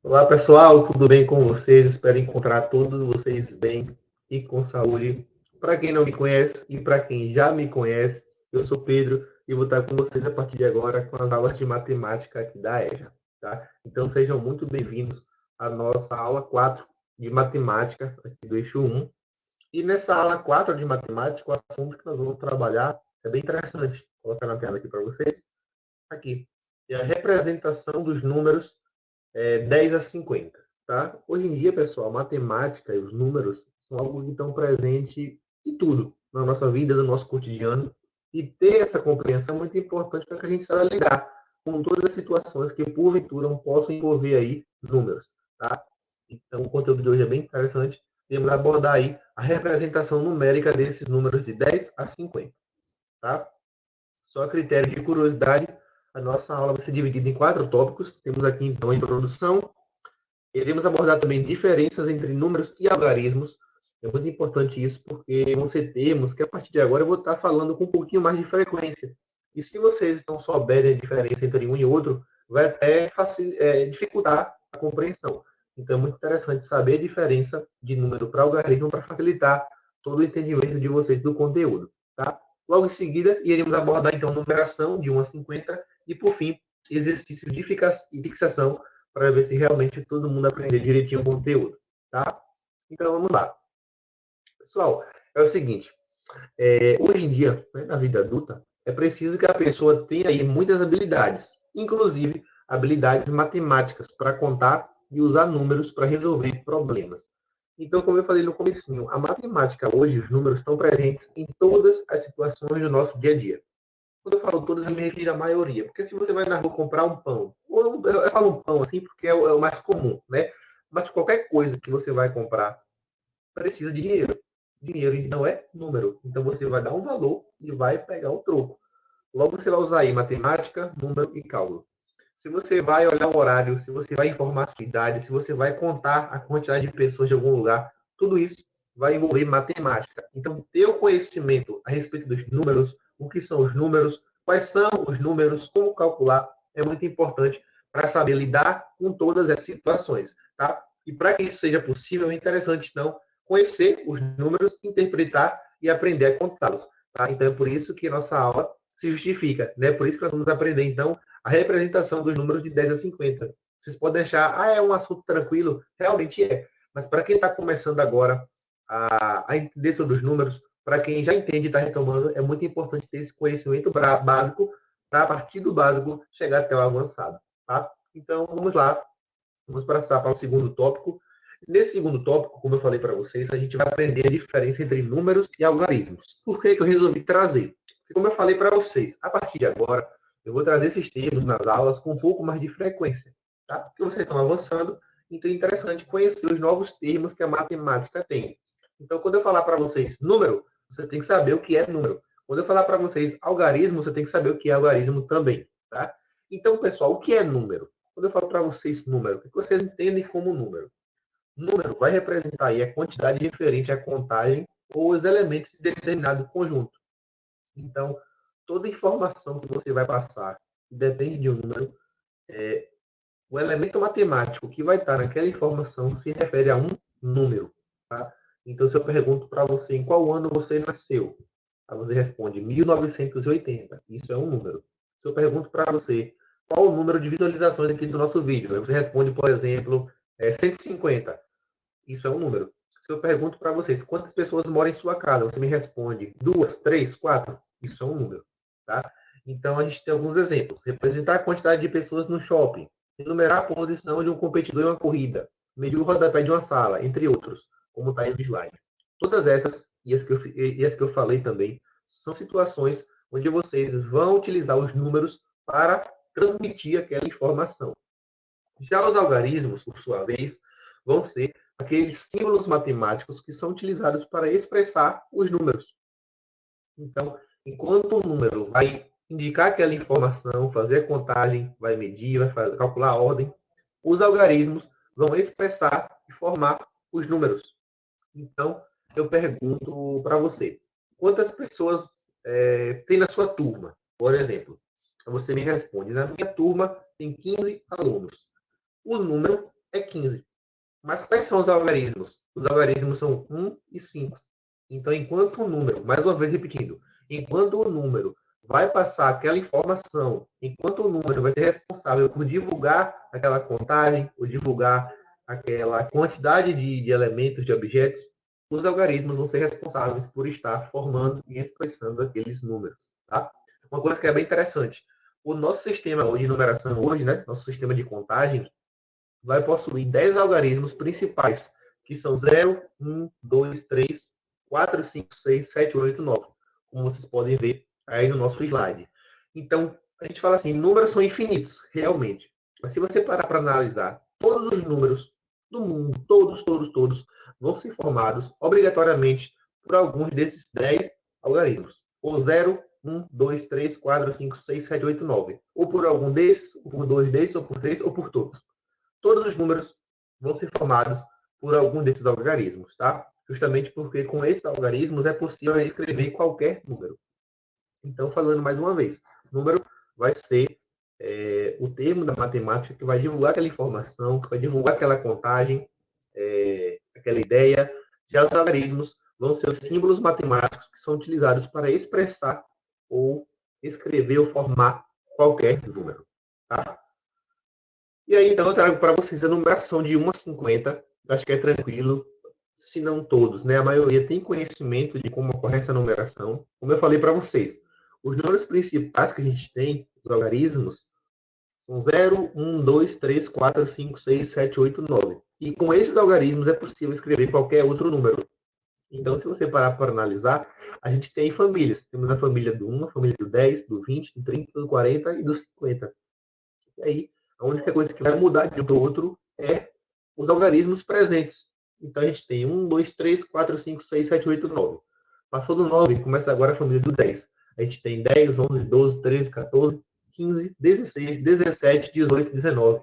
Olá pessoal, tudo bem com vocês? Espero encontrar todos vocês bem e com saúde. Para quem não me conhece e para quem já me conhece, eu sou Pedro e vou estar com vocês a partir de agora com as aulas de matemática aqui da EJA, tá? Então sejam muito bem-vindos à nossa aula 4 de matemática aqui do eixo 1. E nessa aula 4 de matemática, o assunto que nós vamos trabalhar é bem interessante. Vou colocar na tela aqui para vocês. Aqui. É a representação dos números 10 a 50, tá? Hoje em dia, pessoal, a matemática e os números são algo que estão presentes em tudo, na nossa vida, no nosso cotidiano, e ter essa compreensão é muito importante para que a gente saiba lidar com todas as situações que, porventura, possam envolver aí números, tá? Então, o conteúdo de hoje é bem interessante. Temos abordar aí a representação numérica desses números de 10 a 50, tá? Só a critério de curiosidade, a nossa aula vai ser dividida em 4 tópicos. Temos aqui, então, a introdução. Iremos abordar também diferenças entre números e algarismos. É muito importante isso, porque vão ser termos que, a partir de agora, eu vou estar falando com um pouquinho mais de frequência. E se vocês não souberem a diferença entre um e outro, vai até dificultar a compreensão. Então, é muito interessante saber a diferença de número para algarismo para facilitar todo o entendimento de vocês do conteúdo. Tá? Logo em seguida, iremos abordar, então, numeração de 1 a 50 e, por fim, exercícios de fixação para ver se realmente todo mundo aprender direitinho o conteúdo, tá? Então, vamos lá. Pessoal, é o seguinte, hoje em dia, né, na vida adulta, é preciso que a pessoa tenha aí muitas habilidades, inclusive habilidades matemáticas para contar e usar números para resolver problemas. Então, como eu falei no comecinho, a matemática hoje, os números estão presentes em todas as situações do nosso dia a dia. Quando eu falo todas, eu me refiro à maioria. Porque se você vai na rua comprar um pão, ou eu falo um pão assim porque é o mais comum, né? Mas qualquer coisa que você vai comprar precisa de dinheiro. Dinheiro não é número. Então você vai dar um valor e vai pegar o troco. Logo você vai usar aí matemática, número e cálculo. Se você vai olhar o horário, se você vai informar a sua idade, se você vai contar a quantidade de pessoas de algum lugar, tudo isso vai envolver matemática. Então, ter o conhecimento a respeito dos números, o que são os números, quais são os números, como calcular, é muito importante para saber lidar com todas as situações, tá? E para que isso seja possível, é interessante, então, conhecer os números, interpretar e aprender a contá-los, tá? Então, é por isso que nossa aula se justifica, né? Por isso que nós vamos aprender, então, a representação dos números de 10 a 50. Vocês podem achar, é um assunto tranquilo, realmente é. Mas para quem está começando agora a entender sobre os números, para quem já entende e está retomando, é muito importante ter esse conhecimento básico para, a partir do básico, chegar até o avançado. Tá? Então, vamos lá. Vamos passar para o segundo tópico. Nesse segundo tópico, como eu falei para vocês, a gente vai aprender a diferença entre números e algarismos. Por que eu resolvi trazer? Porque, como eu falei para vocês, a partir de agora, eu vou trazer esses termos nas aulas com um pouco mais de frequência, tá? Porque vocês estão avançando, então é interessante conhecer os novos termos que a matemática tem. Então, quando eu falar para vocês número, você tem que saber o que é número. Quando eu falar para vocês algarismo, você tem que saber o que é algarismo também, tá? Então, pessoal, o que é número? Quando eu falo para vocês número, o que vocês entendem como número? Número vai representar aí a quantidade referente à contagem ou os elementos de determinado conjunto. Então, toda informação que você vai passar que depende de um número, o elemento matemático que vai estar naquela informação se refere a um número. Tá? Então, se eu pergunto para você em qual ano você nasceu, aí você responde 1980. Isso é um número. Se eu pergunto para você qual o número de visualizações aqui do nosso vídeo, aí você responde, por exemplo, 150. Isso é um número. Se eu pergunto para vocês quantas pessoas moram em sua casa, você me responde duas, três, quatro. Isso é um número. Tá? Então, a gente tem alguns exemplos. Representar a quantidade de pessoas no shopping. Enumerar a posição de um competidor em uma corrida. Medir o rodapé de uma sala, entre outros, como está aí no slide. Todas essas, e as que eu falei também, são situações onde vocês vão utilizar os números para transmitir aquela informação. Já os algarismos, por sua vez, vão ser aqueles símbolos matemáticos que são utilizados para expressar os números. Então, enquanto o número vai indicar aquela informação, fazer a contagem, vai medir, calcular a ordem, os algarismos vão expressar e formar os números. Então, eu pergunto para você, quantas pessoas tem na sua turma? Por exemplo, você me responde, na minha turma tem 15 alunos. O número é 15. Mas quais são os algarismos? Os algarismos são 1 e 5. Então, enquanto o número, mais uma vez repetindo, enquanto o número vai passar aquela informação, enquanto o número vai ser responsável por divulgar aquela contagem, ou divulgar aquela quantidade de elementos, de objetos, os algarismos vão ser responsáveis por estar formando e expressando aqueles números. Tá? Uma coisa que é bem interessante, o nosso sistema de numeração hoje, né, nosso sistema de contagem, vai possuir 10 algarismos principais, que são 0, 1, 2, 3, 4, 5, 6, 7, 8, 9, como vocês podem ver aí no nosso slide. Então, a gente fala assim, números são infinitos, realmente. Mas se você parar para analisar, todos os números do mundo, todos, vão ser formados obrigatoriamente por alguns desses 10 algarismos. Ou 0, 1, 2, 3, 4, 5, 6, 7, 8, 9. Ou por algum desses, ou por dois desses, ou por três, ou por todos. Todos os números vão ser formados por algum desses algarismos, tá? Justamente porque com esses algarismos é possível escrever qualquer número. Então, falando mais uma vez, número vai ser o termo da matemática que vai divulgar aquela informação, que vai divulgar aquela contagem, aquela ideia. Já os algarismos vão ser os símbolos matemáticos que são utilizados para expressar ou escrever ou formar qualquer número, tá? E aí, então, eu trago para vocês a numeração de 1 a 50. Acho que é tranquilo, se não todos, né? A maioria tem conhecimento de como ocorre essa numeração. Como eu falei para vocês, os números principais que a gente tem, os algarismos, são 0, 1, 2, 3, 4, 5, 6, 7, 8, 9. E com esses algarismos é possível escrever qualquer outro número. Então, se você parar para analisar, a gente tem famílias. Temos a família do 1, a família do 10, do 20, do 30, do 40 e do 50. E aí, a única coisa que vai mudar de um para o outro é os algarismos presentes. Então, a gente tem 1, 2, 3, 4, 5, 6, 7, 8, 9. Passou do 9, começa agora a família do 10. A gente tem 10, 11, 12, 13, 14, 15, 16, 17, 18, 19.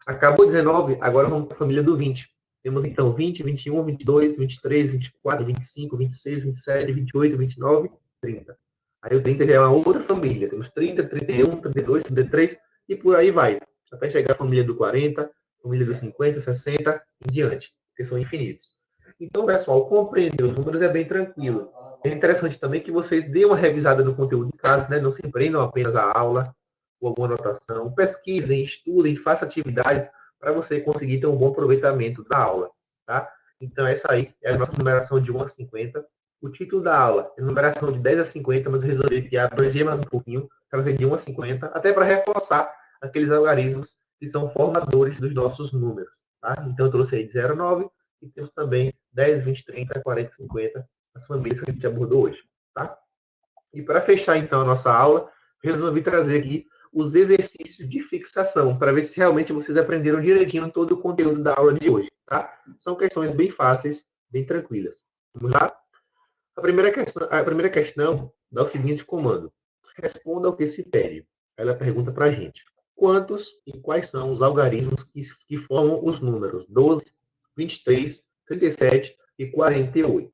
Acabou 19, agora vamos para a família do 20. Temos, então, 20, 21, 22, 23, 24, 25, 26, 27, 28, 29, 30. Aí o 30 já é uma outra família. Temos 30, 31, 32, 33 e por aí vai. Até chegar a família do 40, família dos 50, 60 em diante, que são infinitos. Então, pessoal, compreender os números é bem tranquilo. É interessante também que vocês deem uma revisada no conteúdo de casa, né? Não se prendam apenas à aula ou alguma anotação. Pesquisem, estudem, façam atividades para você conseguir ter um bom aproveitamento da aula, tá? Então, essa aí é a nossa numeração de 1 a 50. O título da aula é numeração de 10 a 50, mas eu resolvi que abranger mais um pouquinho, trazer de 1 a 50, até para reforçar aqueles algarismos que são formadores dos nossos números, tá? Então, eu trouxe aí de 0 a 9, e temos também 10, 20, 30, 40, 50, as famílias que a gente abordou hoje, tá? E para fechar, então, a nossa aula, resolvi trazer aqui os exercícios de fixação, para ver se realmente vocês aprenderam direitinho todo o conteúdo da aula de hoje, tá? São questões bem fáceis, bem tranquilas. Vamos lá? A primeira questão dá o seguinte comando. Responda ao que se pede. Ela pergunta para a gente. Quantos e quais são os algarismos que formam os números 12, 23, 37 e 48?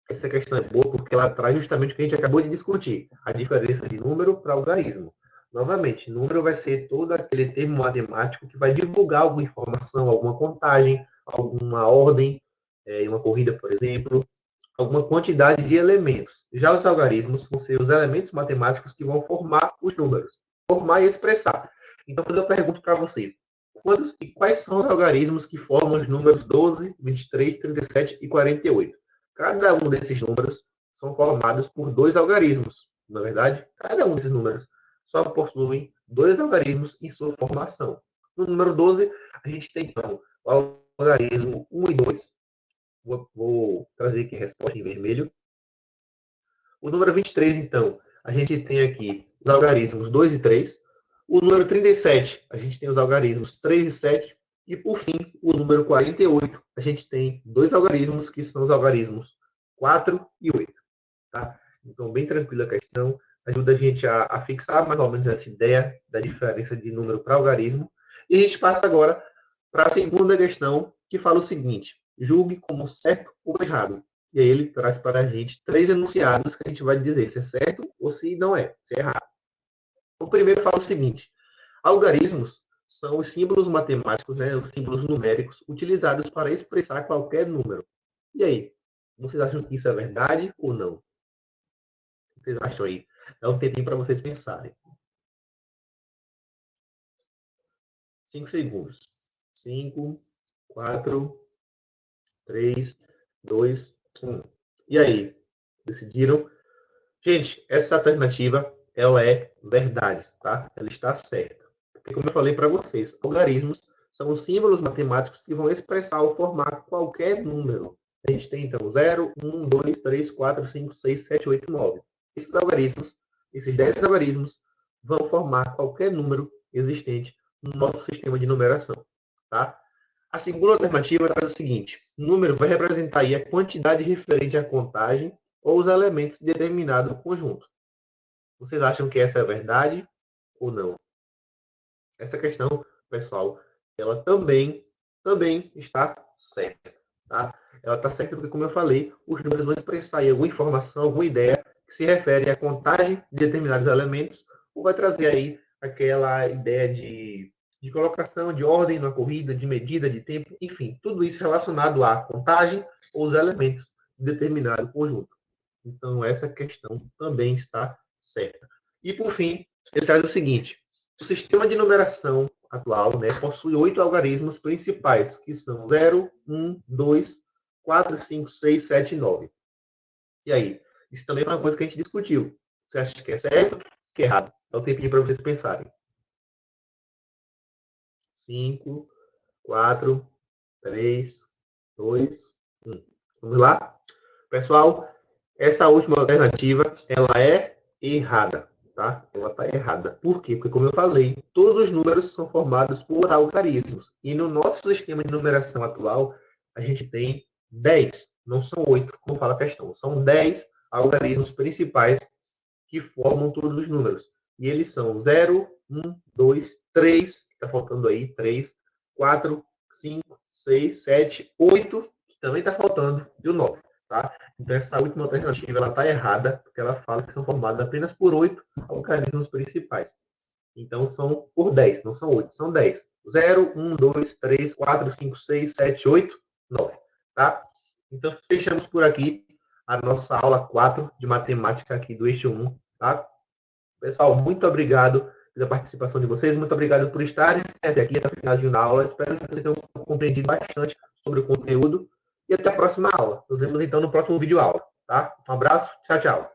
Essa questão é boa porque ela traz justamente o que a gente acabou de discutir, a diferença de número para algarismo. Novamente, número vai ser todo aquele termo matemático que vai divulgar alguma informação, alguma contagem, alguma ordem, uma corrida, por exemplo, alguma quantidade de elementos. Já os algarismos vão ser os elementos matemáticos que vão formar os números, formar e expressar. Então, quando eu pergunto para você, quantos e quais são os algarismos que formam os números 12, 23, 37 e 48? Cada um desses números são formados por dois algarismos. Na verdade, cada um desses números só possui dois algarismos em sua formação. No número 12, a gente tem, então, o algarismo 1 e 2. Vou trazer aqui a resposta em vermelho. O número 23, então, a gente tem aqui os algarismos 2 e 3. O número 37, a gente tem os algarismos 3 e 7. E, por fim, o número 48, a gente tem dois algarismos, que são os algarismos 4 e 8. Tá? Então, bem tranquila a questão. Ajuda a gente a fixar mais ou menos essa ideia da diferença de número para algarismo. E a gente passa agora para a segunda questão, que fala o seguinte. Julgue como certo ou errado. E aí ele traz para a gente três enunciados que a gente vai dizer se é certo ou se não é, se é errado. O primeiro fala o seguinte: algarismos são os símbolos matemáticos, né, os símbolos numéricos, utilizados para expressar qualquer número. E aí, vocês acham que isso é verdade ou não? O que vocês acham aí? Dá um tempinho para vocês pensarem. 5 segundos. 5, 4, 3, 2, 1. E aí? Decidiram? Gente, essa alternativa, ela é verdade, tá? Ela está certa. Porque, como eu falei para vocês, algarismos são os símbolos matemáticos que vão expressar ou formar qualquer número. A gente tem, então, 0, 1, 2, 3, 4, 5, 6, 7, 8, 9. Esses algarismos, esses 10 algarismos, vão formar qualquer número existente no nosso sistema de numeração, tá? A segunda alternativa traz o seguinte: o número vai representar aí a quantidade referente à contagem ou os elementos de determinado conjunto. Vocês acham que essa é a verdade ou não? Essa questão, pessoal, ela também está certa, tá? Ela está certa porque, como eu falei, os números vão expressar aí alguma informação, alguma ideia que se refere à contagem de determinados elementos, ou vai trazer aí aquela ideia de colocação, de ordem na corrida, de medida, de tempo, enfim, tudo isso relacionado à contagem ou os elementos de determinado conjunto. Então, essa questão também está certa. E, por fim, ele traz o seguinte: o sistema de numeração atual, né, possui 8 algarismos principais, que são 0, 1, 2, 4, 5, 6, 7 e 9. E aí? Isso também foi uma coisa que a gente discutiu. Você acha que é certo ou que é errado? Dá um tempinho para vocês pensarem. 5, 4, 3, 2, 1. Vamos lá? Pessoal, essa última alternativa, ela é errada, tá? Ela está errada. Por quê? Porque, como eu falei, todos os números são formados por algarismos. E no nosso sistema de numeração atual, a gente tem 10, não são 8, como fala a questão. São 10 algarismos principais que formam todos os números. E eles são 0, 1, 2, 3, que está faltando aí, 3, 4, 5, 6, 7, 8, que também está faltando, e o 9. Tá? Então, essa última alternativa está errada, porque ela fala que são formados apenas por 8 algarismos principais. Então, são por 10, não são 8, são 10. 0, 1, 2, 3, 4, 5, 6, 7, 8, 9. Tá? Então, fechamos por aqui a nossa aula 4 de matemática aqui do eixo 1. Tá? Pessoal, muito obrigado pela participação de vocês, muito obrigado por estarem até aqui, até o finalzinho da aula. Espero que vocês tenham compreendido bastante sobre o conteúdo e até a próxima aula. Nos vemos então no próximo vídeo aula, tá? Um abraço, tchau, tchau.